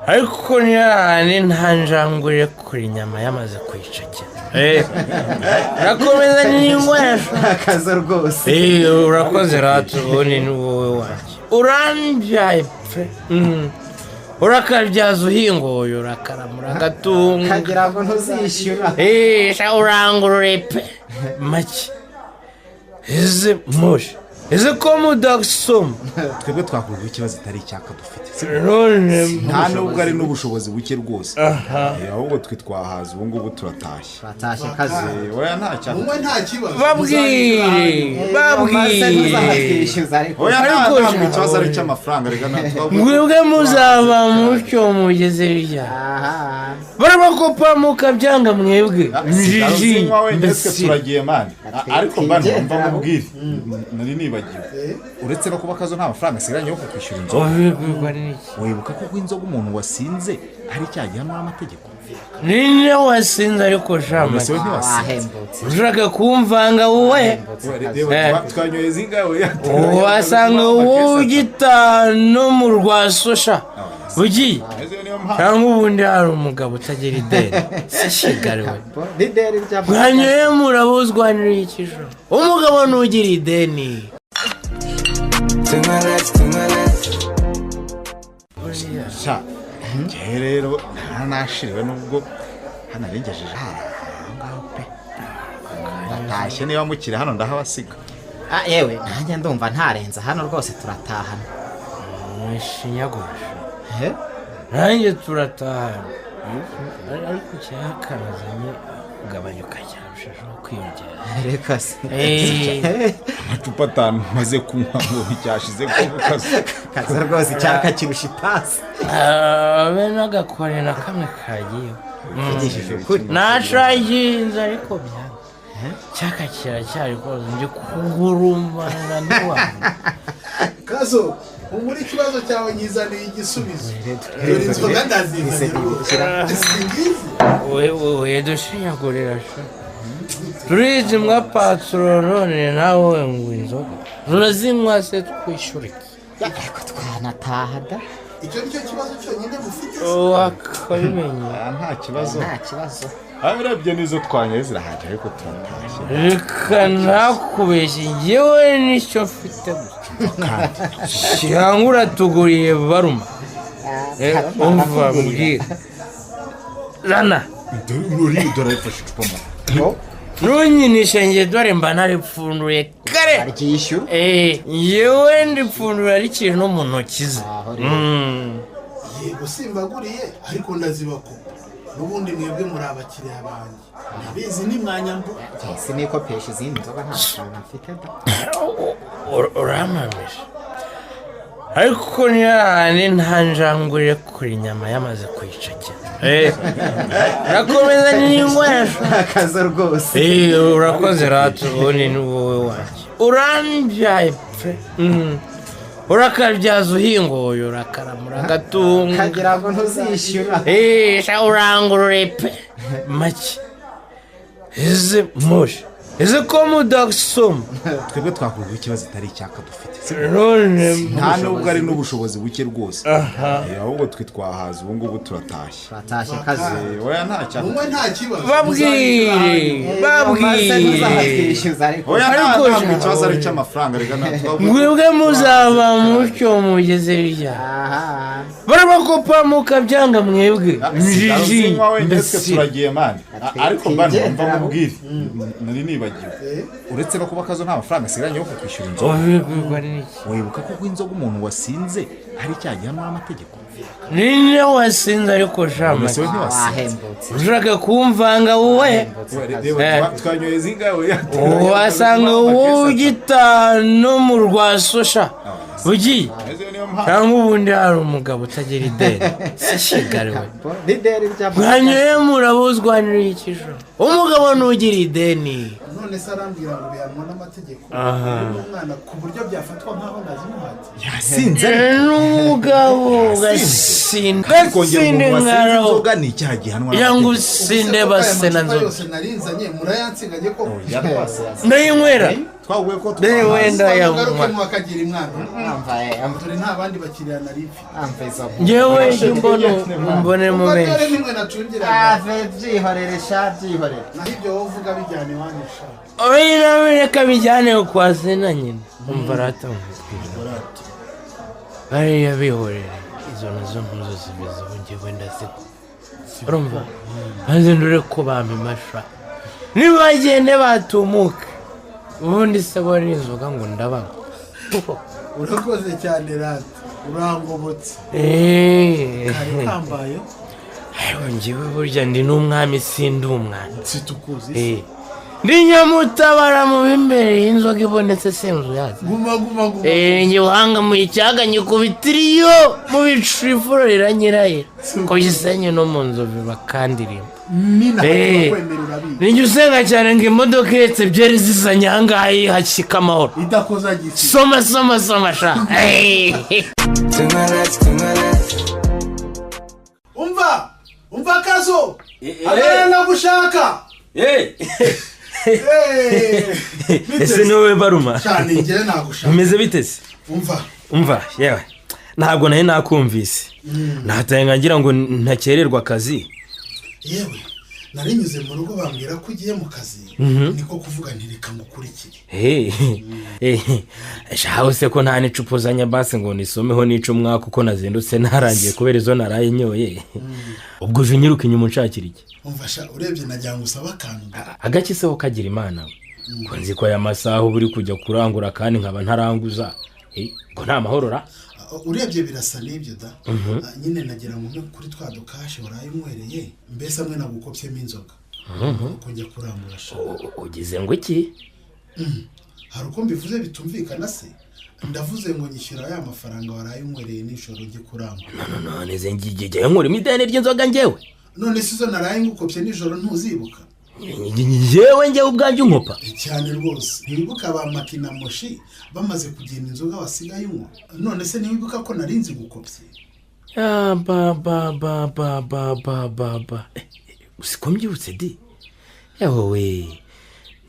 ariko ni ntanjangure kuri inyama yamaze kwicakira urakomeza n'inywesha akaza rwose urakoze rata ubundi ni wowe wanjye urambyaye pe urakabyaza uhingoye urakaramura agatunga kagira ngo ntuzishyura urangurure pe make ese ko mudasoma twebwe twakurwa ikibazo itari icyaka dufite nta nubwo ari n'ubushobozi buke rwose ahubwo twe twahaza ubu ngubu turatashye kazi oya nta cyaka umwe nta kibazo babwire oya ntabwo ikibazo ari cy'amafaranga reka mwebwe muzaba mucyo mugeze rya barabakopa mukabyanga mwebwe njiji ndetse turagiye mani ariko mbana mva mubwire nari nibagiwe uretse no kuba kazo nta mafaranga asigaranye yo kukwishyura inzoga wibuka ko inzoga umuntu wasinze ari cyagihanwa n'amategeko ninde wasinze ariko shama ushaka kumvanga wowe twanyoye zingawe wasanga wowe ugitano mu rwasosha ugiye cyangwa ubundi hari umugabo utagira ideni sishigariwe mwanyoye murabuzwanira ikijoro umugabo ntugira ideni njyewe rero ntanashiriwe nubwo hano arengejeje aho ngaho pe ndatashye niba mukiri hano ndahabasiga yewe nanjye ndumva ntarenza hano rwose turatahana mwishinyagurusha nanjye turatahana ariko cyakanazanye kugabanyuka cyarushaho kwiyongera reka se amacupa atanu maze kunywa ngo nticyashize kaza rwose icyaka kirusha ipasi be n'agakore na kamwe kagiye uvugishije ukuri nacaginze ariko byanga cyaka kiracyari koze ndi kugurumana n'iwanyu kazo umuri ikibazo cyawe nyizaniye igisubizo dore inzoga ndazizanye we dushinyagurira sha turizi mwa patro none nawe ngo inzoga turazinywa se twishyura ariko twanataha da icyo nicyo kibazo cyonyine mufite wakabimenya nta kibazo urebye n'izo twanyoye zirahaje ariko turatashye reka ntakubeshye njyewe nicyo mfite cyangwa uratuguriye baruma umva mbwira rana dore rifashe icupa mu ntunyinishe njye dore mba naripfunduye kare aryishyura yewe ndipfundura rikiri no mu ntoki ze yego simbaguriye ariko ndazibakupa n'ubundi mwebwe muri abakiriya banjye nabizi ni mwanyambu ese niko pesha izindi nzoga nta mafaranga mfite da uramamisha ariko ni ntanjangure kuri inyama yamaze kwicakira urakomeza n'inywesha akaza rwose urakoze rata ubundi ni wowe wanjye urambyaye pe urakabyaza uhingoye urakaramura agatunga kagira ngo ntuzishyura urangurure pe make ese ko mudasoma twebwe twakurwa ikibazo itari icyaka dufite nta nubwo ari n'ubushobozi buke rwose ahubwo twe twahaza ubu ngubu turatashye kazi oya nta cyaka umwe nta kibazo babwire oya ntabwo ikibazo ari cy'amafaranga reka mwebwe muzaba mucyo mugeze rya barabakopa mukabyanga mwebwe njiji ndetse turagiye mani ariko mbana mva mubwire nari nibagiwe uretse no kuba kazo nta mafaranga asigaranye yo kukwishyura inzoga wibuka ko inzoga umuntu wasinze ari cyagihanwa n'amategeko ninde wasinze ariko shama ushaka kumvanga wowe twanyoye zingawe wasanga wowe ugitano mu rwasosha ugiye cyangwa ubundi hari umugabo utagira ideni sishigariwe mwanyoye murabuzwanira ikijoro umugabo ntugira ideni none se arambwira ngo bihanwa n'amategeko umwana ku buryo byafatwa nk'aho nazimuhati yasinze n'umugabo gasinde nkaraho inzoga ni icyaha gihanwa yangu usinde basena nzoga yose narinzanye murayansiganye ko ndayinywera twaguye ko wenda yanywa mwakagira imwana turi nta bandi bakiriya narifi ngewe mbone mu benshi dore nimwe nacungira byihorere sha byihorere naho ibyo wowe uvuga bijyana iwanyu sha oya reka bijyane kwa se na nyina umva ratamubwira bariya bihorere izo nazo mpuzo zibiza ngewe ndaziko urumva maze ndure ko bamimasha nibagende batumuka ubundi se bari inzoga ngo ndabaga urakoze cyane rata urangobotse kari kambayo ngewe burya ndi n'umwami sindi umwana situkuzi ndi nyamutabara mu b'imbere y'inzoga ibonetse senzu yazo guma njye uhanga mu icyaga nyikubitiriyo mu bicu ifuro riranyirahira ko gisenye no mu nzovu bakandirimba ninjye usenga cyane ngo imodoka ihetse byeri zizanye ahangaha hashyika amahoro idakoza gisi soma sha umva kazo agana gushaka ese niwe baruma cyane njye nagushaka umeze bite se umva yewe ntabwo nahe nakumvise nataye ngira ngo ntakererwa akazi yewe narinyuze mu rugo bambwira ko ugiye mu kazi niko kuvuga ntireka ngukurikire shaho se ko nta nicupuzanya basi ngo nisomeho nico mwaka uko nazindutse narangiye kubera izo naraye nyoye ubwo uje nyiruka inyuma unshakira iki umva sha urebye najya ngusaba akantu agaki se ho kagira imana ko nzi ko aya masaha uba uri kujya kurangura kandi nkaba ntaranguza ngo nta mahoro ra urebye birasa n'ibyo da nyine nagira ngo kuri twa dukashe waraye unywereye mbese amwe nagukopyemo inzoga kujya kurangura sha ugize ngo iki hari uko mbivuze bitumvikana se ndavuze ngo nyishyura ya mafaranga waraye unywereye n'ijoro ujye kurangura none ze ngiye nkora imideni ry'inzoga ngewe none si zo naraye ngukopye n'ijoro ntuzibuka ngewe ubwanjye unkopa cyane rwose ntiwibuka ba makina moshi bamaze kugenda inzoga wasigaye unywa none se ntiwibuka ko narinzi gukopye usiko mbyibutse di yawe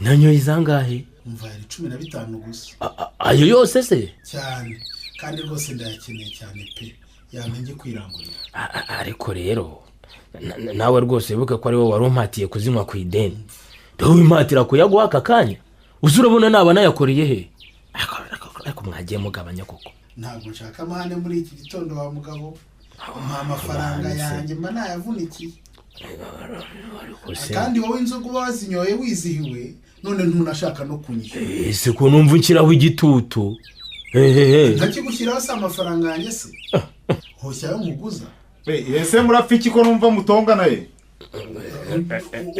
nanyoye izangahe umva yari 15 gusa ayo yose se cyane kandi rwose ndayakeneye cyane pe yamenye kwirangurira ariko rero nawe rwose wibuke ko ari wowe wari umpatiye kuzinywa ku ideni dore wimpatira kuyaguha aka kanya uzi urabona naba nayakoreye he ariko mwagiye mugabanya koko ntabwo nshaka amahane muri iki gitondo wa mugabo umpa amafaranga yanjye mba nayavunikiye kandi wowe inzoga uba wazinyoye wizihiwe none ntunashaka no kunyishyura ese ko numva nshyiraho igitutu ntakigushyiraho se amafaranga yanjye se hoshyayo muguza ese murapfa iki ko numva mutongana ye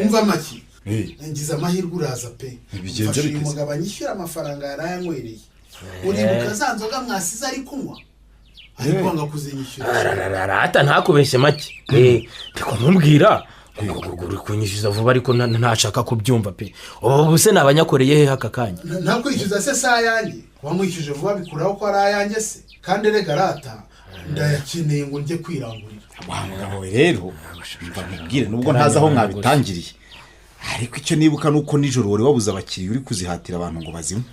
umva make ngize amahirwe uraza pe mfashe uyu mugabo anyishyura amafaranga yarayanywereye uribuka za nzoga mwasize ari kunywa ariko wanga kuzinyishyura hata ntakubeshye make ndiko mubwira uri kunyishyuza vuba ariko ntashaka kubyumva pe ubu se nabanyakoreye he aka kanya ntakwishyuza se saa yanjye wamwishyuje vuba bikuraho ko ari ayanjye se kandi rega rata ndayakeneye ngo njye kwirangurira wa mugabo we rero mbabwire nubwo ntazi aho mwabitangiriye ariko icyo nibuka nuko nijoro wari wabuze abakiriya uri kuzihatira abantu ngo bazinywe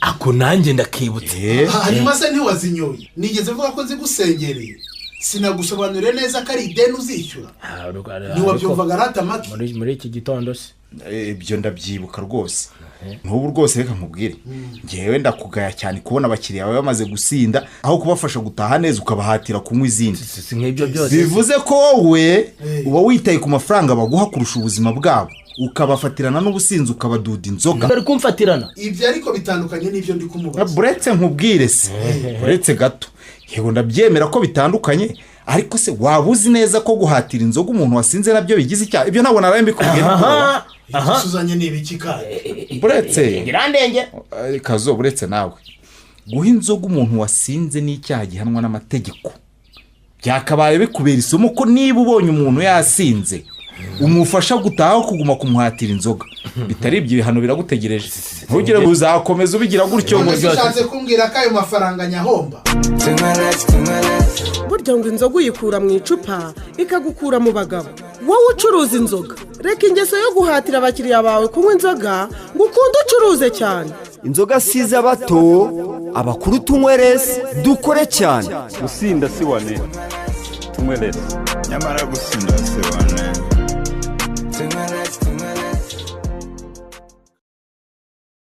ako nanjye ndakibutse hanyuma se ntiwazinyoye nigeze vuga ko nzigusengereye sinagusobanurire neza ko ari ideni uzishyura ntiwabyumvaga rata make muri iki gitondo se ibyo ndabyibuka rwose n'ubu rwose reka nkubwire ngewe ndakugaya cyane kubona abakiriya bawe bamaze gusinda aho kubafasha gutaha neza ukabahatira kunywa izindi si nk'ibyo byose bivuze ko wowe uba witaye ku mafaranga baguha kurusha ubuzima bwabo ukabafatirana n'ubusinzi ukabaduda inzoga bari kumfatirana ibyo ariko bitandukanye n'ibyo ndi kumubaza buretse nkubwire se buretse gato yego ndabyemera ko bitandukanye ariko se waba uzi neza ko guhatira inzoga umuntu wasinze nabyo bigize icyaha ibyo ntabwo naraye mbikubwira isuzanye n'ibiki kandi buretse ngirandenge kazo buretse nawe guha inzoga umuntu wasinze n'icyaha gihanwa n'amategeko byakabaye bikubera isomo ko niba ubonye umuntu yasinze umufasha gutaha kuguma kumuhatira inzoga bitari ibyo bihano biragutegereje ntugire ngo uzakomeza ubigira gutyo ngo byose kumbwira ko ayo mafaranga nyahomba burya ngo inzoga uyikura mu icupa ikagukura mu bagabo wowe ucuruza inzoga reka ingeso yo guhatira abakiriya bawe kunywa inzoga ngo ukunde ducuruze cyane. Inzoga si iz'abato, abakuru tunywe resi, dukore cyane. Gusinda si wane, tunywe resi. Nyamara gusinda si wane.